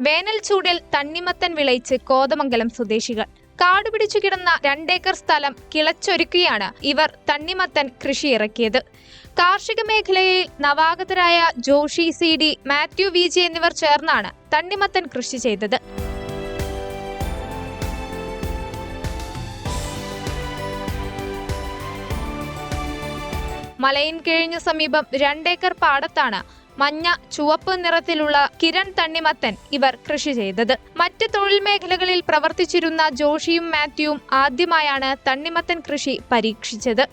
വേനൽ ചൂടിൽ തണ്ണിമത്തൻ വിളയിച്ച് കോതമംഗലം സ്വദേശികൾ. കാടുപിടിച്ചു കിടന്ന 2 ഏക്കർ സ്ഥലം കിളച്ചൊരുക്കിയാണ് ഇവർ തണ്ണിമത്തൻ കൃഷിയിറക്കിയത്. കാർഷിക മേഖലയിൽ നവാഗതരായ ജോഷി CD, മാത്യു VG എന്നിവർ ചേർന്നാണ് തണ്ണിമത്തൻ കൃഷി ചെയ്തത്. മലയിൻകീഴിനു സമീപം 2 ഏക്കർ പാടത്താണ് മഞ്ഞ ചുവപ്പ് നിറത്തിലുള്ള കിരൺ തണ്ണിമത്തൻ ഇവർ കൃഷി ചെയ്തത്. മറ്റ് തൊഴിൽ മേഖലകളിൽ പ്രവർത്തിച്ചിരുന്ന ജോഷിയും മാത്യുവും ആദ്യമായാണ് തണ്ണിമത്തൻ കൃഷി പരീക്ഷിച്ചത്.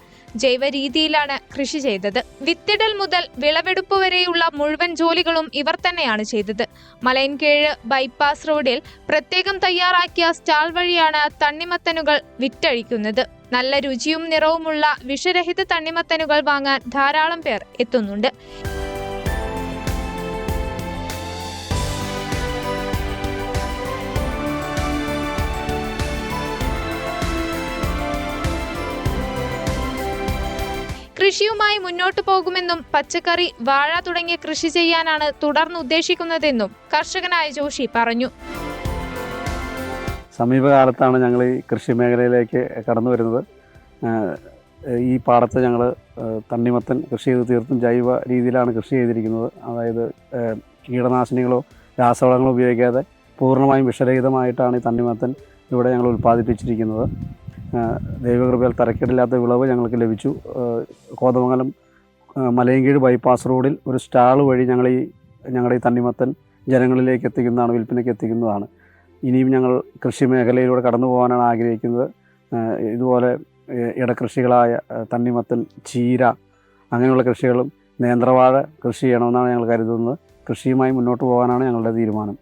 ജൈവ രീതിയിലാണ് കൃഷി ചെയ്തത്. വിത്തിടൽ മുതൽ വിളവെടുപ്പ് വരെയുള്ള മുഴുവൻ ജോലികളും ഇവർ തന്നെയാണ് ചെയ്തത്. മലയിൻകീഴ് ബൈപ്പാസ് റോഡിൽ പ്രത്യേകം തയ്യാറാക്കിയ സ്റ്റാൾ വഴിയാണ് തണ്ണിമത്തനുകൾ വിറ്റഴിക്കുന്നത്. നല്ല രുചിയും നിറവുമുള്ള വിഷരഹിത തണ്ണിമത്തനുകൾ വാങ്ങാൻ ധാരാളം പേർ എത്തുന്നുണ്ട്. കൃഷിയുമായി മുന്നോട്ടു പോകുമെന്നും പച്ചക്കറി, വാഴ തുടങ്ങിയ കൃഷി ചെയ്യാനാണ് തുടർന്ന് ഉദ്ദേശിക്കുന്നതെന്നും കർഷകനായ ജോഷി പറഞ്ഞു. സമീപകാലത്താണ് ഞങ്ങൾ ഈ കൃഷി മേഖലയിലേക്ക് കടന്നു വരുന്നത്. ഈ പാടത്ത് ഞങ്ങൾ തണ്ണിമത്തൻ കൃഷി ചെയ്ത് തീർത്തും ജൈവ രീതിയിലാണ് കൃഷി ചെയ്തിരിക്കുന്നത്. അതായത് കീടനാശിനികളോ രാസവളങ്ങളോ ഉപയോഗിക്കാതെ പൂർണ്ണമായും വിഷരഹിതമായിട്ടാണ് ഈ തണ്ണിമത്തൻ ഇവിടെ ഞങ്ങൾ ഉൽപ്പാദിപ്പിച്ചിരിക്കുന്നത്. ദൈവകൃപയാൽ തരക്കേടില്ലാത്ത വിളവ് ഞങ്ങൾക്ക് ലഭിച്ചു. കോതമംഗലം മലയൻകീഴ് ബൈപ്പാസ് റോഡിൽ ഒരു സ്റ്റാൾ വഴി ഞങ്ങളുടെ ഈ തണ്ണിമത്തൻ ജനങ്ങളിലേക്ക് എത്തിക്കുന്നതാണ്, വിൽപ്പനയ്ക്ക് എത്തിക്കുന്നതാണ്. ഇനിയും ഞങ്ങൾ കൃഷി മേഖലയിലൂടെ കടന്നു പോകാനാണ് ആഗ്രഹിക്കുന്നത്. ഇതുപോലെ ഇടകൃഷികളായ തണ്ണിമത്തൻ, ചീര അങ്ങനെയുള്ള കൃഷികളും നേന്ത്രവാഴ കൃഷി ചെയ്യണമെന്നാണ് ഞങ്ങൾ കരുതുന്നത്. കൃഷിയുമായി മുന്നോട്ട് പോകാനാണ് ഞങ്ങളുടെ തീരുമാനം.